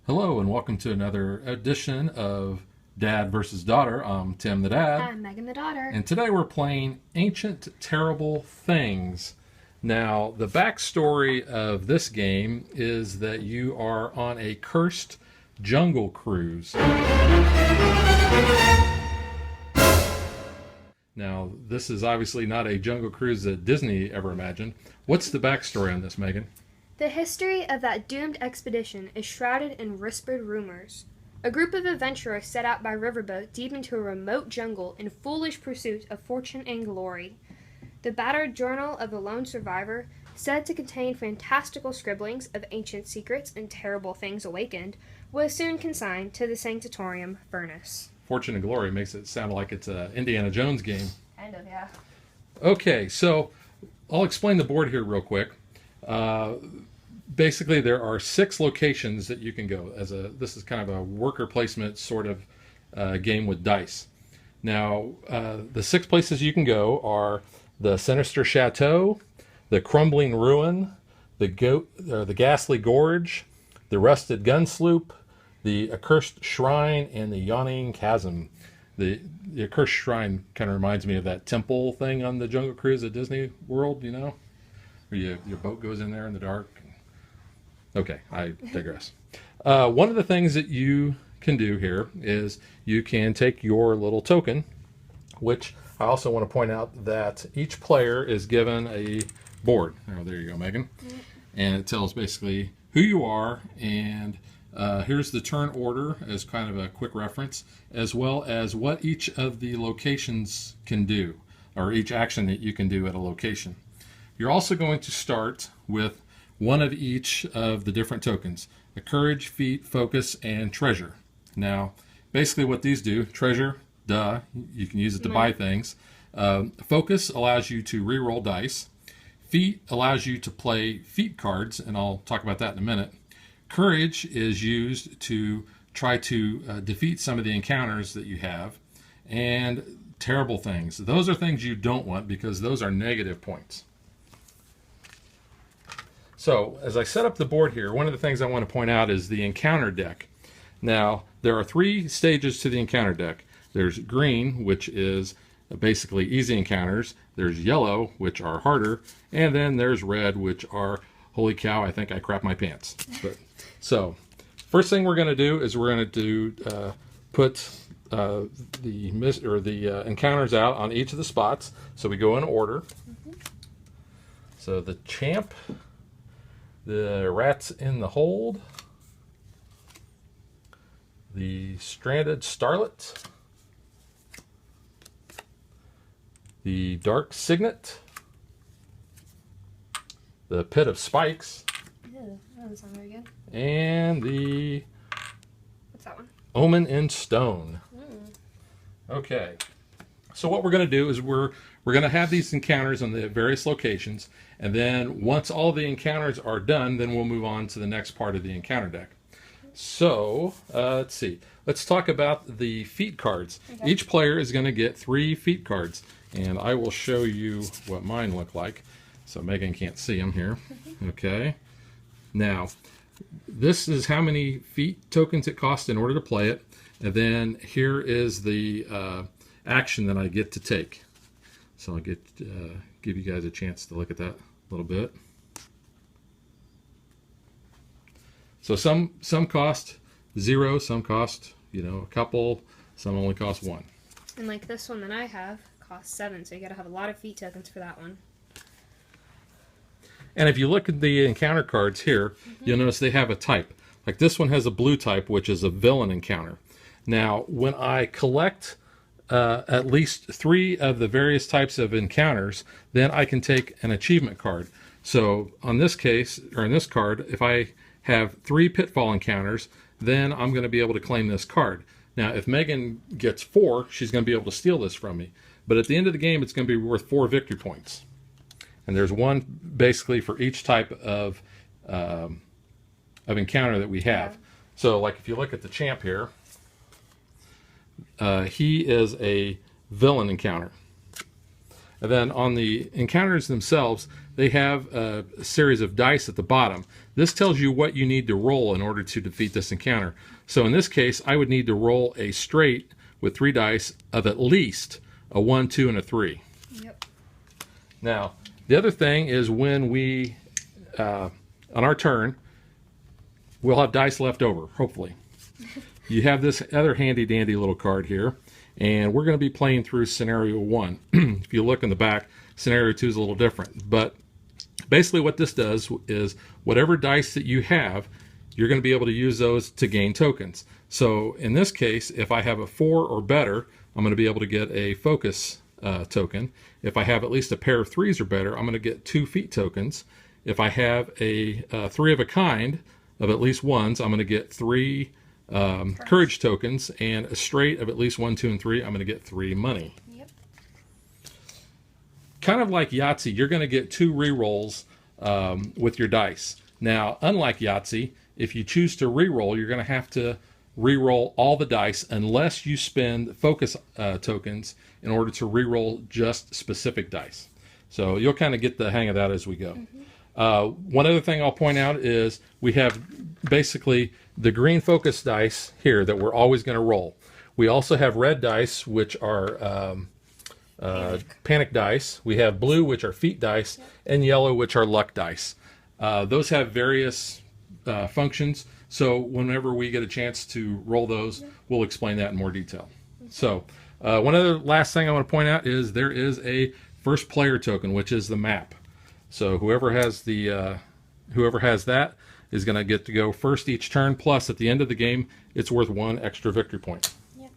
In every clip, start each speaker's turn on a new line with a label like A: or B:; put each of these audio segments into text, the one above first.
A: Hello and welcome to another edition of Dad versus Daughter. I'm Tim the Dad.
B: I'm Megan the Daughter.
A: And today we're playing Ancient Terrible Things. Now, the backstory of this game is that you are on a cursed jungle cruise. Now, this is obviously not a jungle cruise that Disney ever imagined. What's the backstory on this, Megan?
B: The history of that doomed expedition is shrouded in whispered rumors. A group of adventurers set out by riverboat deep into a remote jungle in foolish pursuit of fortune and glory. The battered journal of a lone survivor, said to contain fantastical scribblings of ancient secrets and terrible things awakened, was soon consigned to the Sanctatorium furnace.
A: Fortune and Glory makes it sound like it's an Indiana Jones game.
B: Kind of, yeah.
A: Okay, so I'll explain the board here real quick. Basically, there are 6 locations that you can go. This is kind of a worker placement sort of game with dice. Now, the 6 places you can go are the Sinister Chateau, the Crumbling Ruin, the Ghastly Gorge, the Rusted Gun Sloop, the Accursed Shrine, and the Yawning Chasm. The Accursed Shrine kind of reminds me of that temple thing on the Jungle Cruise at Disney World, you know? Where your boat goes in there in the dark. Okay, I digress. One of the things that you can do here is you can take your little token, which I also want to point out that each player is given a board. Oh, there you go, Megan. And it tells basically who you are, and here's the turn order as kind of a quick reference, as well as what each of the locations can do, or each action that you can do at a location. You're also going to start with one of each of the different tokens: the courage, feat, focus, and treasure. Now, basically what these do: treasure, duh, you can use it to buy things. Focus allows you to re-roll dice. Feat allows you to play feat cards, and I'll talk about that in a minute. Courage is used to try to defeat some of the encounters that you have. And terrible things, those are things you don't want because those are negative points. So, as I set up the board here, one of the things I want to point out is the encounter deck. Now, there are 3 stages to the encounter deck. There's green, which is basically easy encounters. There's yellow, which are harder. And then there's red, which are, holy cow, I think I crapped my pants. So, first thing we're going to do is we're going to put the encounters out on each of the spots. So we go in order. So the champ, the rats in the hold, the stranded starlet, the dark signet, the pit of spikes,
B: That doesn't sound very good.
A: and the
B: What's that one?
A: omen in stone. Okay, so what we're going to do is we're going to have these encounters on the various locations, and then once all the encounters are done, then we'll move on to the next part of the encounter deck. So, let's see. Let's talk about the feat cards. Okay. Each player is going to get 3 feat cards, and I will show you what mine look like. So Megan can't see them here. Okay. Now, this is how many feat tokens it costs in order to play it, and then here is the action that I get to take. So I'll give you guys a chance to look at that a little bit. So some cost 0, some cost, a couple, some only cost 1.
B: And like this one that I have costs 7, so you gotta have a lot of feat tokens for that one.
A: And if you look at the encounter cards here, you'll notice they have a type. Like this one has a blue type, which is a villain encounter. Now, when I collect at least 3 of the various types of encounters, then I can take an achievement card. So on this case, or in this card, if I have 3 pitfall encounters, then I'm going to be able to claim this card. Now, if Megan gets 4, she's going to be able to steal this from me. But at the end of the game, it's going to be worth 4 victory points. And there's 1 basically for each type of encounter that we have. Yeah. So, like if you look at the champ here, he is a villain encounter. And then on the encounters themselves, they have a series of dice at the bottom. This tells you what you need to roll in order to defeat this encounter. So in this case, I would need to roll a straight with 3 dice of at least a 1, 2, and a 3.
B: Yep.
A: Now, the other thing is when we, on our turn, we'll have dice left over, hopefully. You have this other handy-dandy little card here, and we're going to be playing through Scenario 1. If you look in the back, Scenario 2 is a little different. But basically what this does is whatever dice that you have, you're going to be able to use those to gain tokens. So in this case, if I have a 4 or better, I'm going to be able to get a focus token. If I have at least a pair of 3s or better, I'm going to get 2 feat tokens. If I have a 3 of a kind of at least 1s, I'm going to get 3 courage tokens, and a straight of at least 1, 2, and 3, I'm going to get 3 money.
B: Yep.
A: Kind of like Yahtzee, you're going to get 2 rerolls with your dice. Now, unlike Yahtzee, if you choose to reroll, you're going to have to reroll all the dice unless you spend focus tokens in order to reroll just specific dice. So you'll kind of get the hang of that as we go. One other thing I'll point out is we have basically the green focus dice here that we're always going to roll. We also have red dice, which are panic dice. We have blue, which are feat dice, and yellow, which are luck dice. Those have various functions, so whenever we get a chance to roll those, we'll explain that in more detail. So one other last thing I want to point out is there is a first player token, which is the map. So whoever has that is going to get to go first each turn, plus at the end of the game, it's worth 1 extra victory point.
B: Yep.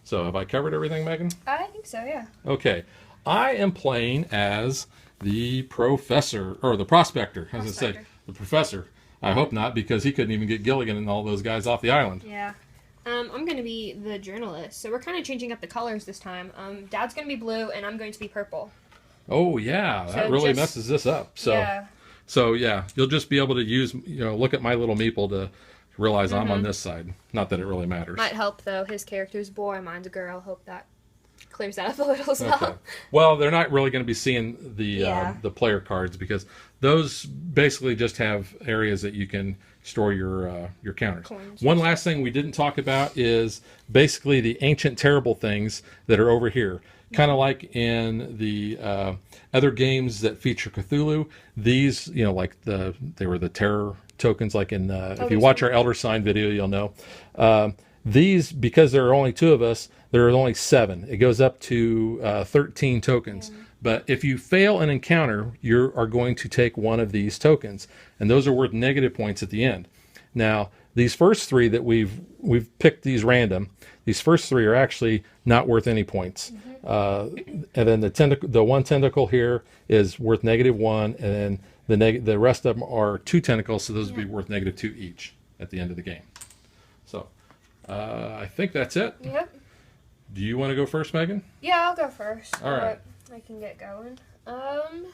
A: So have I covered everything, Megan?
B: I think so, yeah.
A: Okay. I am playing as the professor, or the prospector, as I say, the professor. I hope not, because he couldn't even get Gilligan and all those guys off the island.
B: Yeah. I'm going to be the journalist, so we're kind of changing up the colors this time. Dad's going to be blue, and I'm going to be purple.
A: Oh, yeah. That
B: So
A: really
B: just-
A: messes this up. So,
B: Yeah.
A: so yeah, you'll just be able to use, look at my little meeple to realize I'm on this side. Not that it really matters.
B: Might help, though. His character's a boy, mine's a girl. Hope that clears that up a little as well.
A: Okay. Well, they're not really going to be seeing the player cards, because those basically just have areas that you can store your counters.
B: Coins.
A: One last thing we didn't talk about is basically the ancient terrible things that are over here. Kind of like in the other games that feature Cthulhu, these, like they were the terror tokens. Like in if you watch our Elder Sign video, you'll know. These, because there are only 2 of us, there are only 7. It goes up to 13 tokens. But if you fail an encounter, you are going to take 1 of these tokens, and those are worth negative points at the end. Now, these first 3 that we've picked these random, these first 3 are actually not worth any points. And then the 1 tentacle here is worth -1, and then the rest of them are 2 tentacles, so those would be worth -2 each at the end of the game. So I think that's it.
B: Yep.
A: Do you want to go first, Megan?
B: Yeah, I'll go first.
A: All right.
B: I can get going. I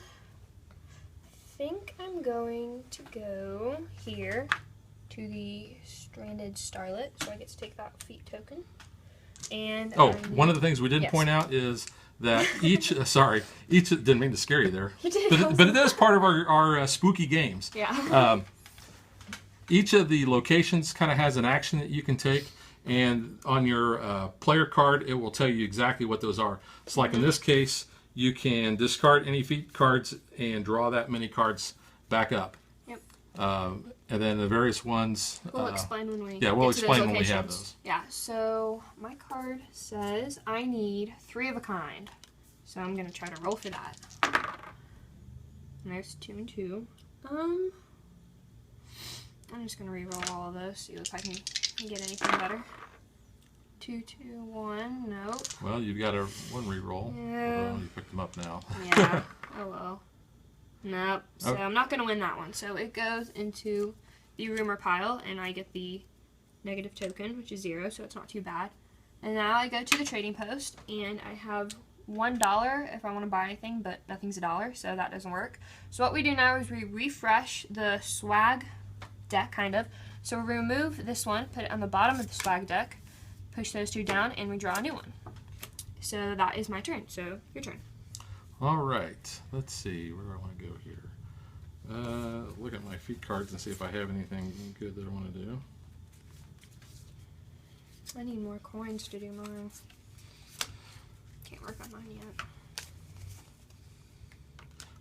B: think I'm going to go here to the Stranded Starlet, so I get to take that feat token. And
A: one of the things we didn't point out is that each didn't mean to scare you there,
B: You did.
A: but it is part of our spooky games.
B: Yeah.
A: Each of the locations kind of has an action that you can take, and on your player card, it will tell you exactly what those are. So like in this case, you can discard any feat cards and draw that many cards back up.
B: Yep.
A: And then the various ones.
B: We'll explain when we
A: we'll
B: get to
A: explain
B: those
A: when we have
B: locations.
A: those.
B: Yeah, so my card says I need 3 of a kind. So I'm going to try to roll for that. And there's 2 and 2. I'm just going to re-roll all of those, see if I can get anything better. 2, 2, 1, nope.
A: Well, you've got 1 reroll.
B: Yeah.
A: You picked them up now.
B: Yeah, oh well. Nope, so
A: Okay.
B: I'm not going to win that one. So it goes into the rumor pile, and I get the negative token, which is 0, so it's not too bad. And now I go to the trading post, and I have $1 if I want to buy anything, but nothing's $1, so that doesn't work. So what we do now is we refresh the swag deck, kind of. So we remove this one, put it on the bottom of the swag deck, push those 2 down, and we draw a new one. So that is my turn. So your turn.
A: All right. Let's see. Where do I want to go here? feet cards and see if I have anything good that I want to do.
B: I need more coins to do mine. Can't work on mine yet.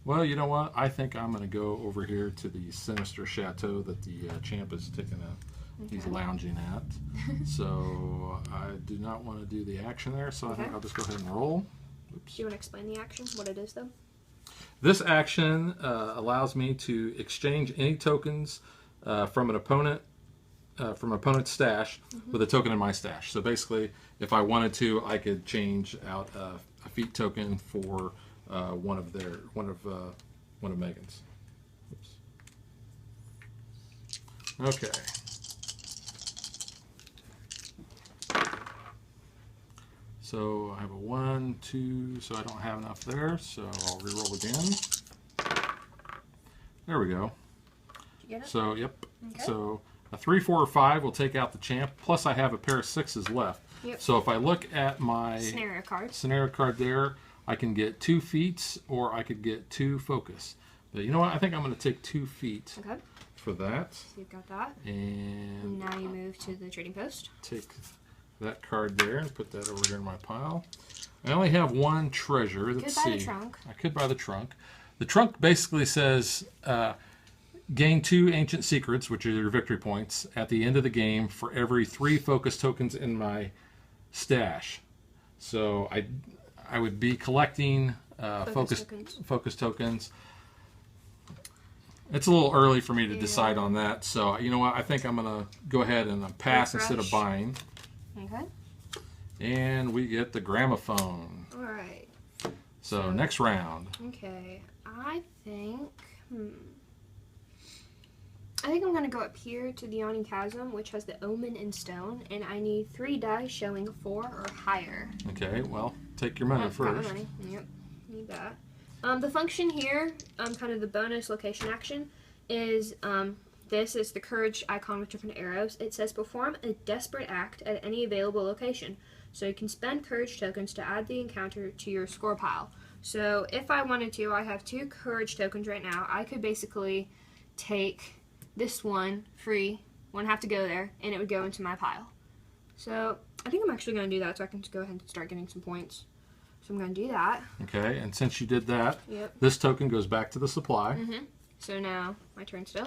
A: Well, you know what? I think I'm going to go over here to the Sinister Chateau that the champ is taking he's lounging at. So I do not want to do the action there, so I think I'll just go ahead and roll. Oops.
B: Do you want to explain the action, what it is, though?
A: This action allows me to exchange any tokens from an opponent, from opponent's stash, with a token in my stash. So basically, if I wanted to, I could change out a feat token for one of Megan's. Oops. Okay. So I have a 1, 2, so I don't have enough there, so I'll re-roll again. There we go.
B: Did you get it?
A: So, yep.
B: Okay.
A: So a 3, 4, or 5 will take out the champ, plus I have a pair of 6s left.
B: Yep.
A: So if I look at my
B: scenario card
A: there, I can get 2 feats or I could get 2 focus. But you know what? I think I'm going to take 2 feet for that.
B: So you've got that.
A: And
B: now you move to the trading post.
A: Take that card there and put that over here in my pile. I only have 1 treasure. Let's see.
B: Could buy the trunk.
A: I could buy the trunk. The trunk basically says gain 2 ancient secrets, which are your victory points, at the end of the game for every 3 focus tokens in my stash. So I would be collecting focus tokens. It's a little early for me to decide on that. So you know what? I think I'm going to go ahead and pass instead of buying.
B: Okay.
A: And we get the gramophone.
B: All right.
A: So next round.
B: Okay. I think I'm going to go up here to the Yawning Chasm, which has the Omen in stone, and I need 3 dice showing 4 or higher.
A: Okay, well, take your money first.
B: Got my money. Yep, need that. The function here, kind of the bonus location action, is this is the courage icon with different arrows. It says perform a desperate act at any available location. So you can spend courage tokens to add the encounter to your score pile. So if I wanted to, I have 2 courage tokens right now. I could basically take this one free, wouldn't have to go there, and it would go into my pile. So I think I'm actually going to do that so I can just go ahead and start getting some points. So I'm going to do that.
A: Okay, and since you did that, this token goes back to the supply.
B: So now, my turn still.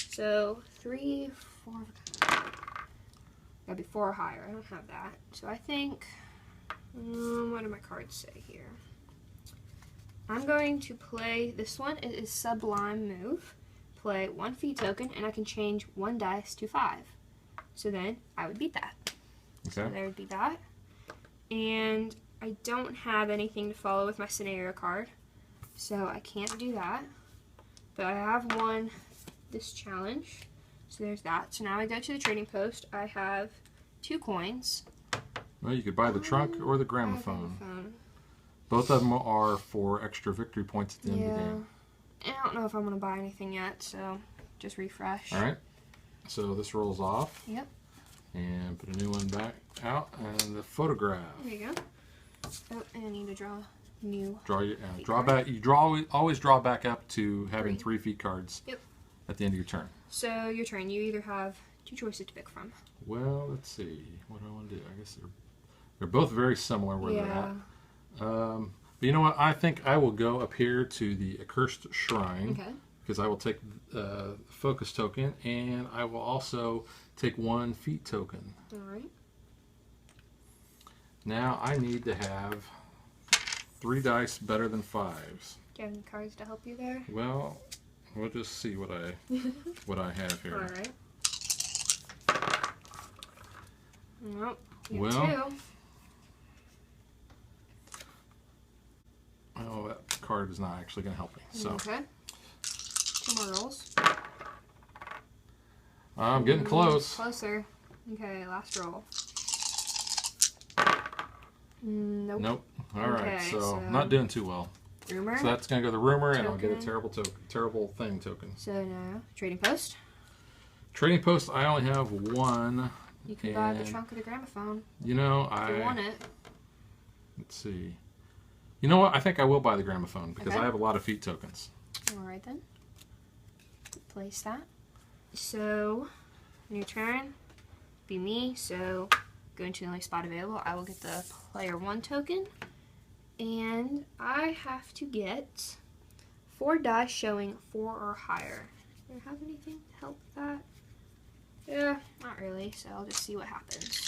B: So 3, 4, gotta be 4 or higher. I don't have that. So I think, what do my cards say here? I'm going to play this one. It is Sublime Move. Play 1 feat token, and I can change 1 dice to 5. So then I would beat that.
A: Okay.
B: So there would be that. And I don't have anything to follow with my scenario card, so I can't do that. But I have won this challenge, so there's that. So now I go to the trading post. I have 2 coins.
A: Well, you could buy the trunk or the gramophone. Both of them are for extra victory points at the end of the game.
B: I don't know if I'm going to buy anything yet, so just refresh.
A: All right. So this rolls off.
B: Yep.
A: And put a new one back out, and the photograph.
B: There you go. Oh, and I need to draw new.
A: Draw back. You always draw back up to having 3 feat cards.
B: Yep.
A: At the end of your turn.
B: So your turn. You either have 2 choices to pick from.
A: Well, let's see. What do I want to do? I guess they're both very similar where they're at. But you know what? I think I will go up here to the Accursed Shrine.
B: Okay.
A: Because I will take focus token, and I will also take 1 feat token.
B: All right.
A: Now I need to have 3 dice better than 5s.
B: Do you have any cards to help you there?
A: Well, we'll just see what I have here.
B: All right. Nope.
A: Well, 2. Oh, that card is not actually going to help me. So.
B: Okay. 2 more rolls.
A: I'm getting close.
B: Closer. Okay, last roll. Nope.
A: Nope. All right, so not doing too well.
B: Rumor.
A: So that's going to go to the rumor, and I'll get a terrible thing token.
B: So now, trading post.
A: Trading post, I only have 1.
B: You can buy the trunk of the gramophone.
A: You know,
B: if you want it.
A: Let's see. You know what? I think I will buy the gramophone because I have a lot of feat tokens.
B: All right then. place that. So, new turn. Be me. So, going to the only spot available, I will get the player 1 token. And I have to get 4 dice showing 4 or higher. Do I have anything to help with that? Yeah, not really, so I'll just see what happens.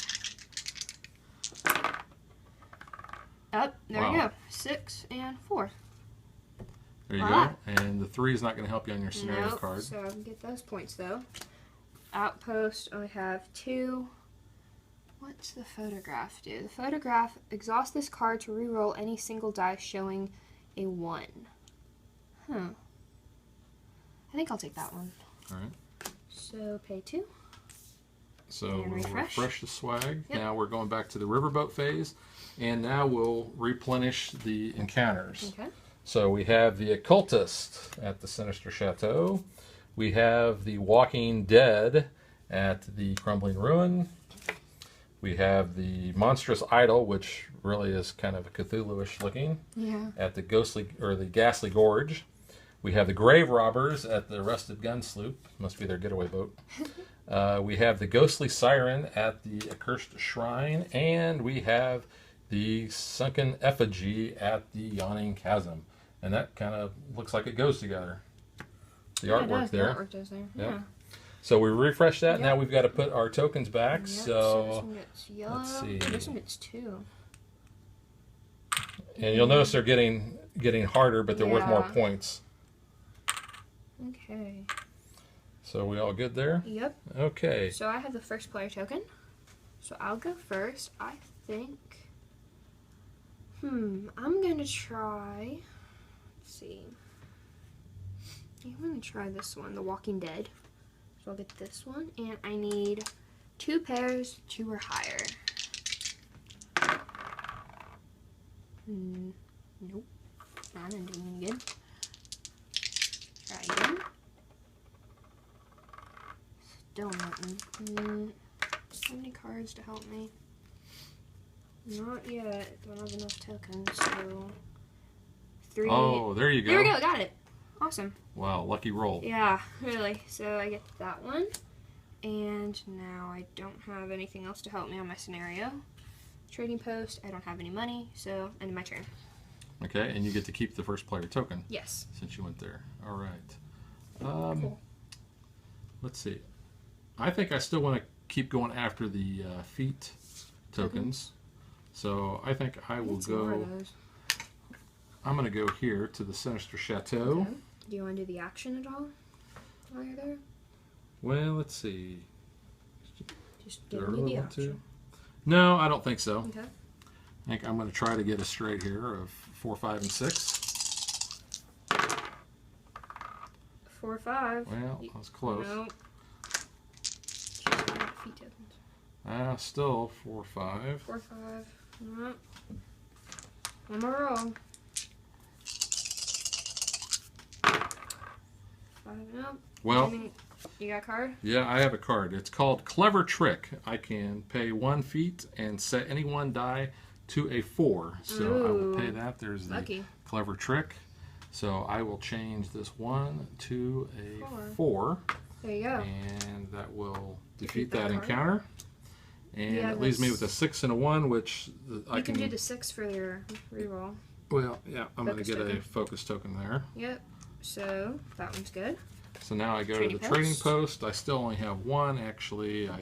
B: Up, there we go. 6 and 4.
A: There you
B: Wow.
A: go. And the 3 is not going to help you on your scenario
B: Nope,
A: card.
B: so I can get those points though. Outpost, only have 2. What's the photograph do? The photograph, exhaust this card to re-roll any single dice showing a 1. Huh. I think I'll take that one.
A: Alright.
B: So pay 2.
A: So
B: And
A: we'll
B: refresh.
A: refresh the swag.
B: Yep.
A: Now we're going back to the riverboat phase. And now we'll replenish the encounters.
B: Okay.
A: So we have the Occultist at the Sinister Chateau. We have the Walking Dead at the Crumbling Ruin. We have the Monstrous Idol, which really is kind of Cthulhu-ish looking,
B: Yeah.
A: at the the Ghastly Gorge. We have the Grave Robbers at the Rusted Gun Sloop. Must be their getaway boat. We have the Ghostly Siren at the Accursed Shrine. And we have the Sunken Effigy at the Yawning Chasm. And that kind of looks like it goes together. The
B: Yeah, it
A: artwork
B: does.
A: there.
B: The artwork does there.
A: Yep.
B: Yeah.
A: So we refresh that.
B: Yep.
A: Now we've got to put our tokens back.
B: Yep, this
A: So,
B: one gets yellow.
A: let's see.
B: This one gets 2.
A: and you'll notice they're getting harder, but they're worth more
B: Yeah.
A: points.
B: Okay.
A: So we all good there?
B: Yep.
A: Okay.
B: So I have the first player token. So I'll go first. I think. I'm gonna try. Let's see. I'm gonna try this one, The Walking Dead. So I'll get this one, and I need 2 pairs, 2 or higher. Nope. That didn't do any good. Try again. Still nothing. How many cards to help me? Not yet. Don't have enough tokens, so 3.
A: Oh, there you go.
B: There we go. Got it. Awesome.
A: Wow, lucky roll.
B: Yeah, really. So I get that one. And now I don't have anything else to help me on my scenario. Trading post, I don't have any money, so end of my turn.
A: Okay, and you get to keep the first player token
B: Yes.
A: since you went there. All right.
B: Cool.
A: Let's see. I think I still want to keep going after the feet tokens. So I think I will
B: Need some more
A: go.
B: of those.
A: I'm going to go here to the Sinister Chateau.
B: Okay. Do you want to do the action at all while you're there?
A: Well, let's see.
B: Just
A: Do I
B: give me
A: really
B: the
A: want to?
B: option.
A: No, I don't think so.
B: Okay.
A: I think I'm going to try to get a straight here of 4, 5, and 6.
B: 4, 5.
A: Well, I was close.
B: Nope. Just gonna get feet tokens.
A: Still 4, 5.
B: 4, 5. Nope. One more roll. 5. Nope.
A: Well,
B: You got a card?
A: yeah, I have a card. It's called Clever Trick. I can pay 1 feet and set any one die to a 4. So I will pay
B: Ooh.
A: that. There's the
B: Lucky.
A: Clever Trick. So I will change this 1 to a
B: 4.
A: 4.
B: There you go.
A: And that will defeat
B: Defeat that
A: that
B: card.
A: encounter. And
B: Yeah,
A: it leaves me
B: that's-
A: with a 6 and a 1, which I
B: You can do the 6 for your reroll.
A: Well, yeah, I'm going to
B: Focus
A: get a
B: token.
A: focus token there.
B: Yep. So that one's good.
A: So now I go
B: Trading
A: to the trading
B: post.
A: post. I still only have 1, actually.
B: Do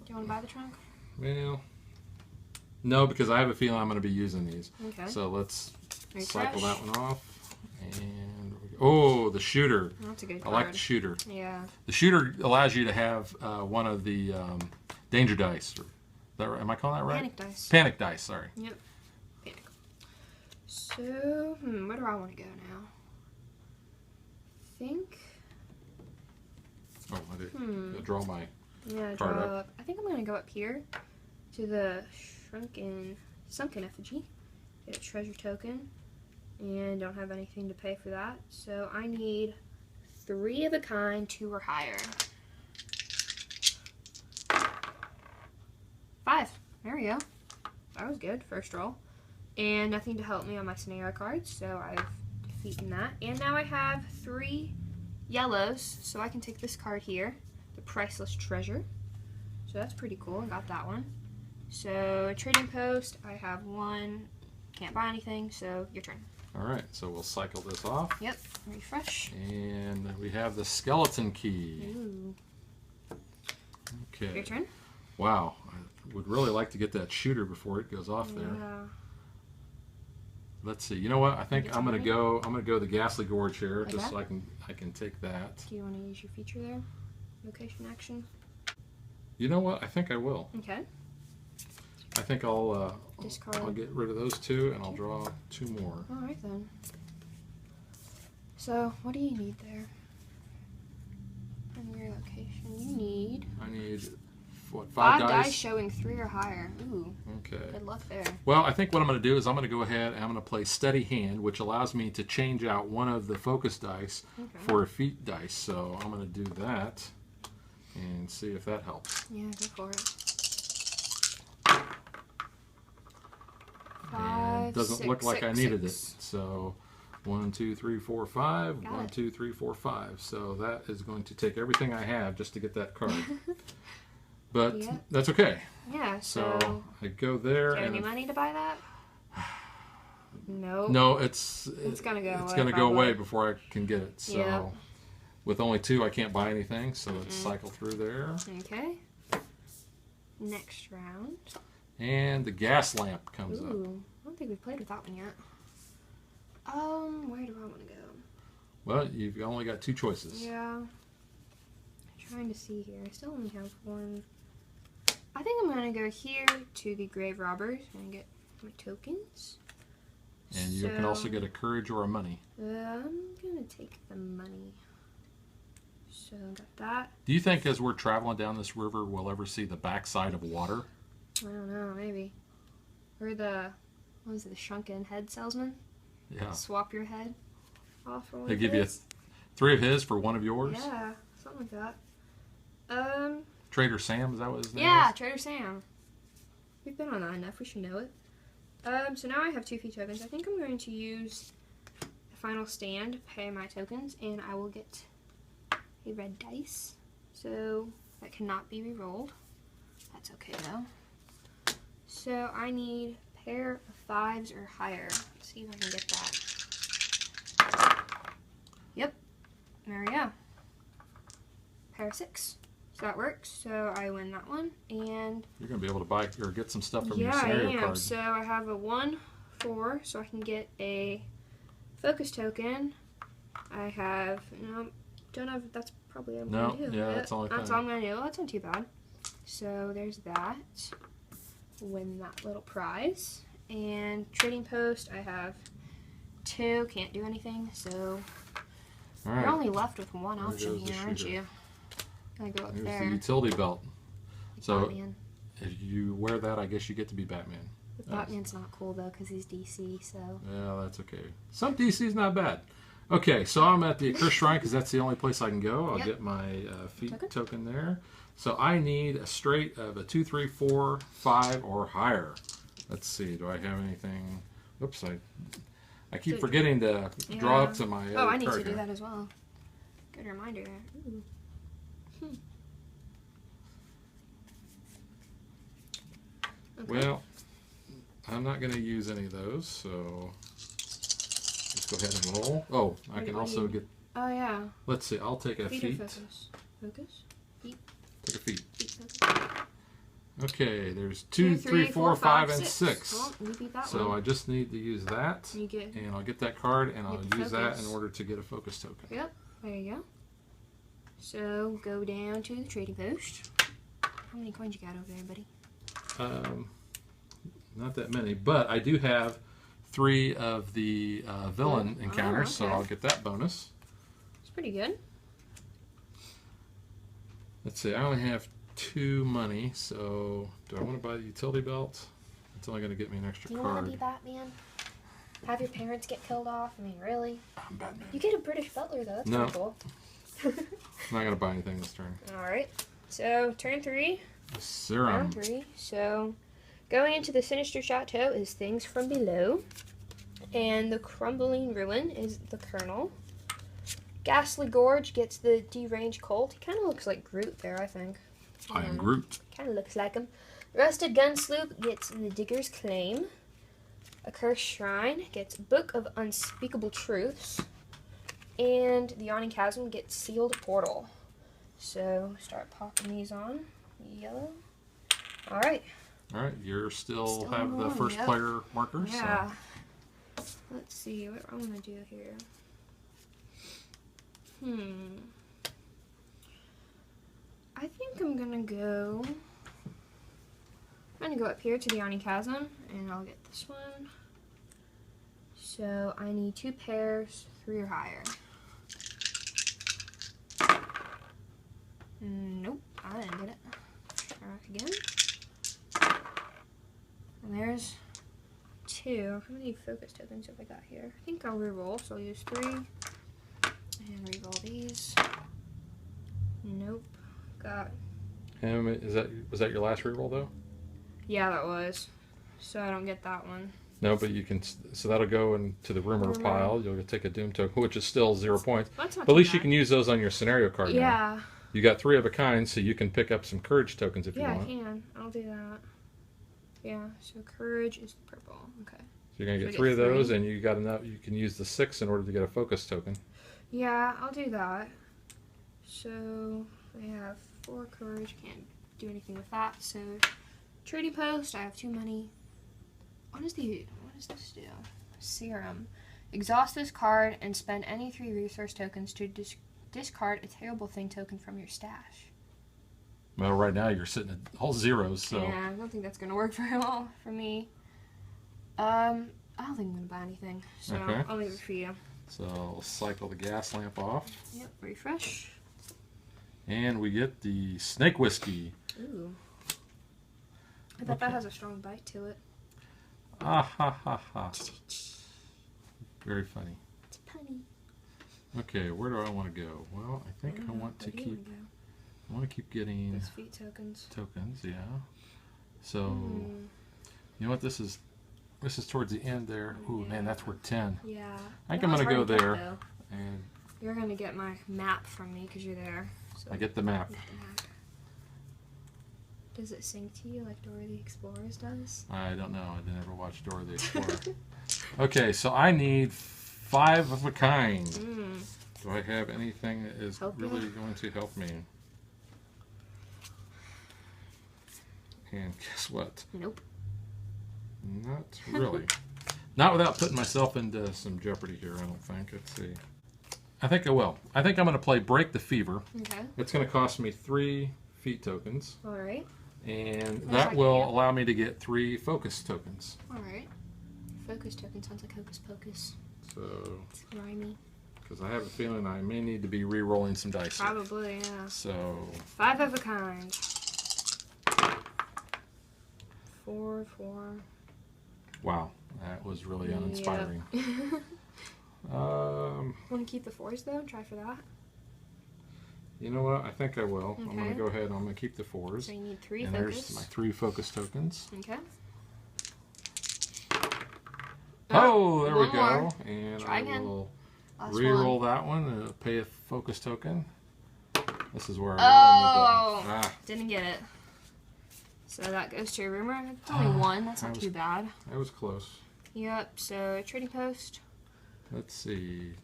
B: you want to buy the trunk?
A: Well, no, because I have a feeling I'm going to be using these.
B: Okay.
A: So let's
B: Refresh.
A: cycle that one off. And oh, the shooter.
B: That's a good
A: I
B: card.
A: like the shooter.
B: Yeah.
A: The shooter allows you to have one of the danger dice. Am I calling that right?
B: Panic dice.
A: Panic dice. Sorry.
B: Yep. Panic. So, where do I want to go now? I think.
A: Oh, I did draw my.
B: Yeah, draw up. I think I'm gonna go up here to the sunken effigy. Get a treasure token, and don't have anything to pay for that. So I need 3 of a kind, 2 or higher. 5. There we go. That was good. First roll. And nothing to help me on my scenario cards, so I've defeated that. And now I have 3 yellows, so I can take this card here, the Priceless Treasure. So that's pretty cool. I got that one. So trading post, I have one. Can't buy anything, so your turn.
A: All right, so we'll cycle this off.
B: Yep, refresh.
A: And we have the skeleton key.
B: Ooh.
A: Okay.
B: Your turn.
A: Wow, I would really like to get that shooter before it goes off there.
B: Yeah.
A: Let's see. You know what? I think I'm gonna go the Ghastly Gorge here,
B: Like
A: just
B: that?
A: so I can take that.
B: Do you want to use your feature there? Location action.
A: You know what? I think I will.
B: Okay.
A: I think I'll
B: Discard.
A: get rid of those two, and I'll draw 2 more.
B: All right then. So what do you need there? In your location, you need.
A: I need what,
B: 5
A: 5
B: dice showing 3 or higher. Ooh.
A: Okay.
B: Good luck there.
A: Well, I think what I'm going to do is I'm going to go ahead and I'm going to play Steady Hand, which allows me to change out one of the focus dice for a feat dice. So I'm going to do that and see if that helps.
B: Yeah, go for it.
A: And it doesn't look like I needed it. So 1, 2, 3, 4, 5.
B: Got
A: 1,
B: it.
A: 2, 3, 4, 5. So that is going to take everything I have just to get that card. But
B: Yep.
A: that's okay.
B: Yeah,
A: So I go there.
B: do you have
A: And
B: any money to buy that? No.
A: no, it's
B: gonna go
A: It's
B: away
A: going to go away
B: probably.
A: before I can get it. So
B: Yep.
A: with only 2, I can't buy anything. So let's cycle through there.
B: Okay. Next round.
A: And the gas lamp comes up.
B: Ooh, I don't think we've played with that one yet. Where do I want to go?
A: Well, you've only got 2 choices.
B: Yeah. Trying to see here. I still only have one. I think I'm gonna go here to the Grave Robbers and get my tokens.
A: And you can also get a courage or a money.
B: I'm gonna take the money. So got that.
A: Do you think as we're traveling down this river, we'll ever see the backside of water?
B: I don't know, maybe. Or the, what was it, the shrunken head salesman?
A: Yeah.
B: Swap your head off for one
A: They
B: of
A: give you
B: his?
A: 3 of his for 1 of yours?
B: Yeah, something like that.
A: Trader Sam, is that what his name
B: Yeah,
A: is?
B: Trader Sam. We've been on that enough, we should know it. So now I have 2 fee tokens. I think I'm going to use the final stand, pay my tokens, and I will get a red dice. So that cannot be re-rolled. That's okay though. So I need a pair of 5s or higher. Let's see if I can get that. Yep. There we go. Pair of 6. So that works. So I win that one. And
A: You're going to be able to buy or get some stuff from your
B: yeah, I
A: scenario
B: am.
A: card.
B: So I have a 1, 4, so I can get a focus token. I have, no, don't have, that's probably what I'm
A: No,
B: going to do.
A: yeah, that's all I
B: That's
A: can.
B: all I'm going to do. Well, that's not too bad. So there's that. Win that little prize. And trading post, I have 2, can't do anything, so
A: All
B: you're
A: right.
B: only left with 1
A: There
B: option
A: goes the
B: here, aren't
A: shooter.
B: you? Gotta go up
A: Here's
B: there.
A: the utility belt. So
B: Batman.
A: if you wear that, I guess you get to be Batman.
B: But Batman's not cool though, because he's DC, so.
A: Yeah, that's okay. Some DC's not bad. Okay, so I'm at the Accursed Shrine because that's the only place I can go. I'll
B: Yep.
A: get my feat
B: Token.
A: token there. So I need a straight of a 2, 3, 4, 5, or higher. Let's see. Do I have anything? Oops, I keep forgetting to draw up to my.
B: Oh, I need
A: card
B: to do
A: here.
B: that as well. Good reminder there. Ooh. Okay.
A: Well, I'm not going to use any of those, so just go ahead and roll. Oh, I can
B: What do
A: also
B: you-
A: get.
B: Oh yeah.
A: Let's see. I'll take a
B: Feet or
A: feet.
B: focus? Focus?
A: Take a feet.
B: Feet focus.
A: Okay, there's 2, 3, 4, 5, and 6.
B: Well, you beat that
A: So
B: one.
A: I just need to use that,
B: You get.
A: and I'll get that card, and I'll
B: Get the
A: use that
B: focus.
A: in order to get a focus token.
B: Yep. There you go. So go down to the trading post. How many coins you got over there, buddy?
A: Not that many, but I do have 3 of the villain
B: Oh,
A: encounters, so
B: okay.
A: I'll get that bonus.
B: It's pretty good.
A: Let's see, I only have 2 money, so do I want to buy the utility belt? It's only going to get me an extra
B: Do you want
A: card.
B: to be Batman? Have your parents get killed off? I mean, really?
A: I'm Batman.
B: You get a British butler though. That's
A: No.
B: pretty cool.
A: I'm not going to buy anything this turn.
B: All right. So turn 3.
A: Serum.
B: Round 3. So going into the Sinister Chateau is Things from Below. And the Crumbling Ruin is the Colonel. Ghastly Gorge gets the Deranged Colt. He kind of looks like Groot there, I think.
A: I am Groot.
B: Kind of looks like him. Rusted Gun Sloop gets the Digger's Claim. Accursed Shrine gets Book of Unspeakable Truths. And the Yawning Chasm gets Sealed Portal. So, start popping these on. Yellow. Alright.
A: Alright, you still have the
B: on,
A: first
B: yep.
A: player marker.
B: Yeah.
A: So.
B: Let's see what I'm going to do here. I think I'm going to go... I'm going to go up here to the Yawning Chasm, and I'll get this one. So, I need 2 pairs, 3 or higher. Nope, I didn't get it. Try again. And there's 2. How many focus tokens have I got here? I think I'll reroll, so I'll use 3. And reroll these. Nope. Got...
A: Was that your last reroll, though?
B: Yeah, that was. So I don't get that one.
A: No, but you can... So that'll go into the rumor pile. You'll take a Doom token, which is still 0 points.
B: That's not
A: But at least
B: bad.
A: you can use those on your scenario card now.
B: Yeah.
A: You got 3 of a kind, so you can pick up some courage tokens if you
B: Yeah, I
A: want.
B: can. I'll do that. Yeah, so courage is purple. Okay.
A: So you're going to get
B: So
A: 3
B: I
A: of
B: get
A: those,
B: 3?
A: and you got enough. You can use the 6 in order to get a focus token.
B: Yeah, I'll do that. So I have 4 courage. Can't do anything with that. So trading post. I have 2 money. What does this do? Serum. Exhaust this card and spend any 3 resource tokens to discard a terrible thing token from your stash.
A: Well, right now you're sitting at all zeros, so...
B: Yeah, I don't think that's going to work very well for me. I don't think I'm going to buy anything, so
A: Okay.
B: I'll leave it for you.
A: So I'll cycle the gas lamp off.
B: Yep, refresh.
A: And we get the snake whiskey.
B: Ooh. I bet that has a strong bite to it.
A: Ah ha ha ha. Very funny.
B: It's a punny.
A: Okay, where do I want to go? Well, I think I want to keep... I want to keep getting...
B: Those feet tokens.
A: Tokens, yeah. So, you know what? This is towards the end there. Ooh, man, that's worth 10.
B: Yeah.
A: I think I'm going to go there. And
B: you're going to get my map from me because you're there. So
A: I get the map.
B: Does it sing to you like Dora the Explorer's does?
A: I don't know. I didn't ever watch Dora the Explorer. Okay, so I need 5 of a kind. Do I have anything that is really going to help me? And guess what?
B: Nope.
A: Not really. Not without putting myself into some jeopardy here, I don't think. Let's see. I think I will. I think I'm going to play Break the Fever.
B: Okay.
A: It's going to cost me 3 feet tokens.
B: All right.
A: And that will allow me to get 3 focus tokens.
B: All right. Focus token sounds like hocus pocus.
A: So,
B: it's rhymey.
A: Because I have a feeling I may need to be re-rolling some dice.
B: Probably, yeah.
A: So
B: 5 of a kind. 4, 4.
A: Wow, that was really uninspiring.
B: Yep. Want to keep the 4s though? Try for that.
A: You know what? I think I will.
B: Okay.
A: I'm going to go ahead and I'm going to keep the 4s.
B: So you need 3
A: and
B: focus.
A: There's my 3 focus tokens.
B: Okay.
A: Oh, there we go.
B: More.
A: And
B: Try
A: I
B: again.
A: will
B: Last
A: re-roll that one and pay a focus token. This is where
B: Oh!
A: I really
B: Didn't get it. So that goes to your rumor. It's only 1. That's not too bad.
A: That was close.
B: Yep. So trading post.
A: Let's see.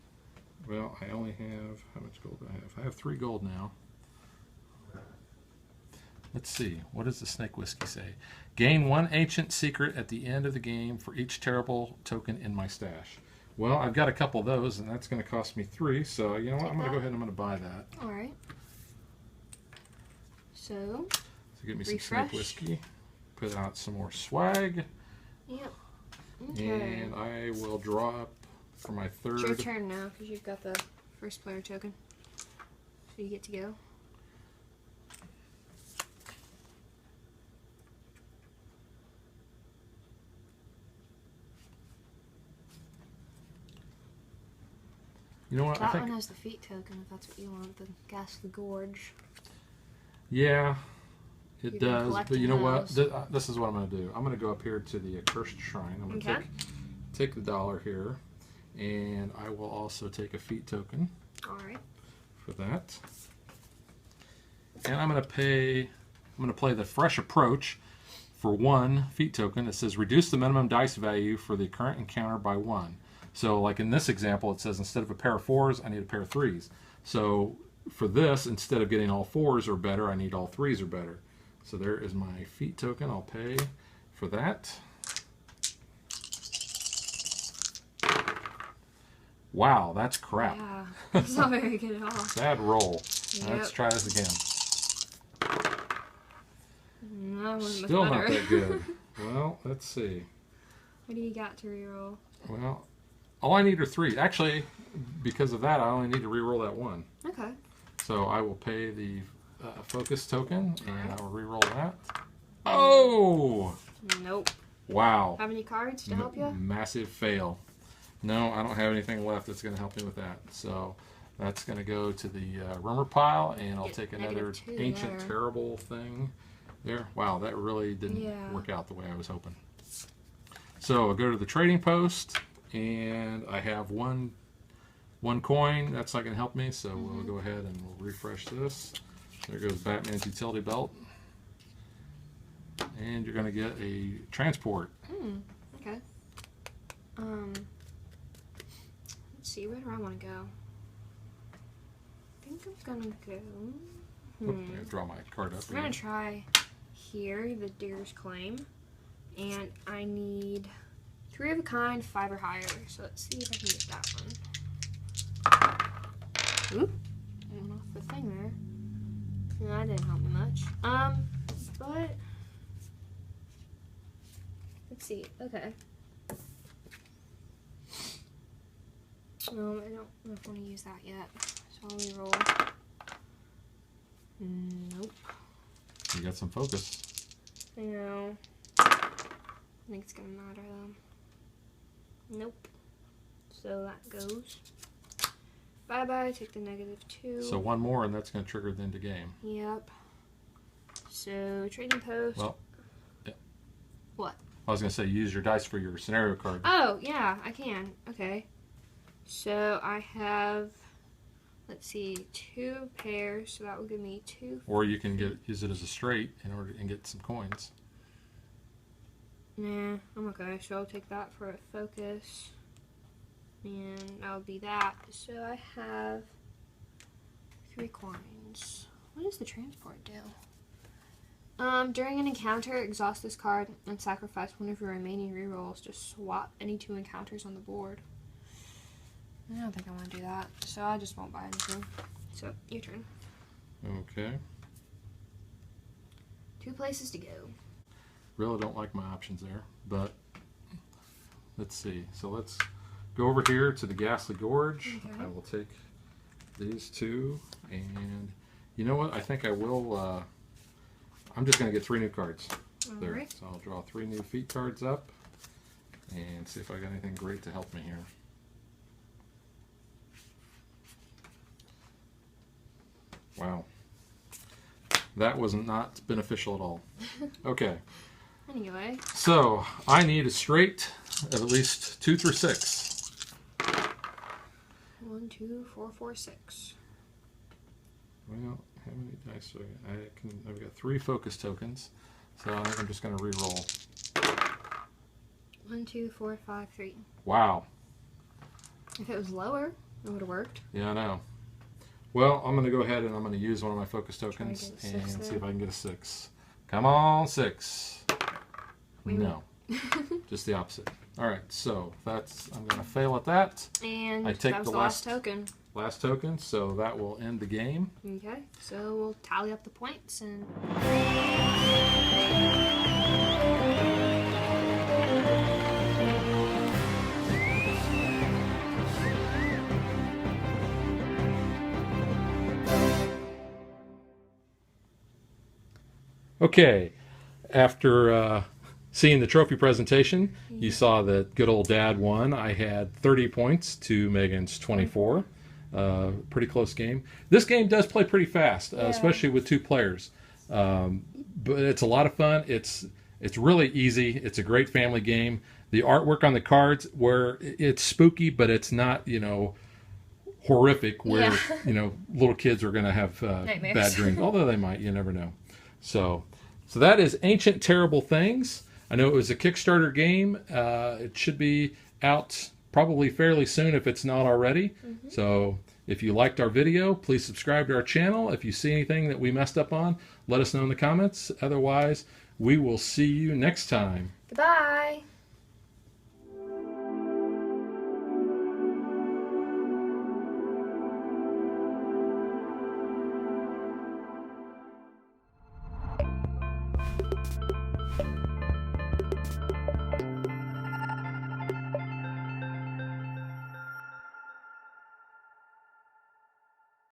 A: Well, I only have... How much gold do I have? I have 3 gold now. Let's see. What does the snake whiskey say? Gain 1 ancient secret at the end of the game for each terrible token in my stash. Well, I've got a couple of those, and that's going to cost me 3. So, you know what? I'm going to go ahead and I'm going to buy that.
B: All right. So
A: Get me some snake whiskey. Put out some more swag.
B: Yep. Okay.
A: And I will draw up for my 3rd.
B: It's your turn now because you've got the first player token. So you get to go.
A: You know what?
B: That
A: I think
B: one has the feet token if that's what you want, the Ghastly Gorge.
A: Yeah, it
B: You've been
A: does. But
B: collecting
A: you know what?
B: those.
A: This is what I'm going to do. I'm going to go up here to the Accursed Shrine. I'm going to take the $1 here, and I will also take a feet token.
B: All right.
A: For that. And I'm going to play the Fresh Approach for 1 feat token. It says reduce the minimum dice value for the current encounter by 1. So like in this example, it says instead of a pair of 4s, I need a pair of 3s. So for this, instead of getting all 4s or better, I need all 3s or better. So there is my feat token. I'll pay for that. Wow, that's crap.
B: Yeah, that's not very good at all.
A: Bad roll.
B: Yep.
A: Let's try this again.
B: No,
A: Still not that good. Well, let's see.
B: What do you got to reroll?
A: Well, all I need are 3. Actually, because of that, I only need to reroll that 1.
B: Okay.
A: So I will pay the focus token, and I will reroll that. Oh!
B: Nope.
A: Wow.
B: Have any cards to help you?
A: Massive fail. No, I don't have anything left that's going to help me with that. So that's going to go to the rumor pile, and I'll take another
B: -2
A: ancient
B: there.
A: terrible thing there. Wow, that really didn't work out the way I was hoping. So I'll go to the trading post, and I have one coin. That's not going to help me, so we'll go ahead and we'll refresh this. There goes Batman's utility belt. And you're going to get a transport.
B: Okay. Let's see, where do I want to go? I think I'm gonna go.
A: I'm going to draw my card up.
B: I'm gonna try here, the Deer's Claim, and I need 3 of a kind, 5 or higher. So let's see if I can get that one. Oop! I'm off the thing there. No, that didn't help me much. But let's see. Okay. I don't know if I want to use that yet. So I'll reroll. Nope.
A: You got some focus.
B: I know. I think it's gonna matter though. Nope. So that goes. Bye bye. Take the -2.
A: So 1 more, and that's going to trigger the end of game.
B: Yep. So trading post.
A: Well, yeah.
B: What?
A: I was going to say use your dice for your scenario card.
B: Oh yeah, I can. Okay. So I have, let's see, 2 pairs. So that will give me 2.
A: Or you can use it as a straight and get some coins.
B: Nah, I'm okay. So I'll take that for a focus. And that'll be that. So I have 3 coins. What does the transport do? During an encounter, exhaust this card and sacrifice one of your remaining rerolls to swap any 2 encounters on the board. I don't think I want to do that, so I just won't buy anything. So, your turn.
A: Okay.
B: 2 places to go.
A: Really don't like my options there, but let's see. So let's go over here to the Ghastly Gorge.
B: Okay.
A: I will take these 2, and you know what? I think I will. I'm just going to get 3 new cards. There.
B: Right.
A: So I'll draw 3 new feat cards up and see if I got anything great to help me here. Wow. That was not beneficial at all. Okay.
B: Anyway.
A: So, I need a straight of at least 2 through 6.
B: 1, 2, 4, 4, 6.
A: Well, how many dice do I've got 3 focus tokens, so I think I'm just going to re-roll.
B: 1, 2, 4, 5, 3.
A: Wow.
B: If it was lower, it would have worked.
A: Yeah, I know. Well, I'm going to go ahead and I'm going to use one of my focus tokens
B: Try to get a 6
A: and see
B: there.
A: if I can get a 6. Come on, 6. No. Just the opposite. All right, so I'm going to fail at that.
B: And
A: I take
B: that was
A: the
B: the last token.
A: Last token, so that will end the game.
B: Okay, so we'll tally up the points and...
A: Okay, after seeing the trophy presentation, you saw that good old Dad won. I had 30 points to Megan's 24. Pretty close game. This game does play pretty fast, especially with 2 players. But it's a lot of fun. It's really easy. It's a great family game. The artwork on the cards, where it's spooky, but it's not, horrific where
B: Yeah.
A: little kids are going to have
B: Nightmares.
A: bad dreams. Although they might, you never know. So that is Ancient Terrible Things. I know it was a Kickstarter game. It should be out probably fairly soon if it's not already. So if you liked our video, please subscribe to our channel. If you see anything that we messed up on, let us know in the comments. Otherwise, we will see you next time.
B: Goodbye.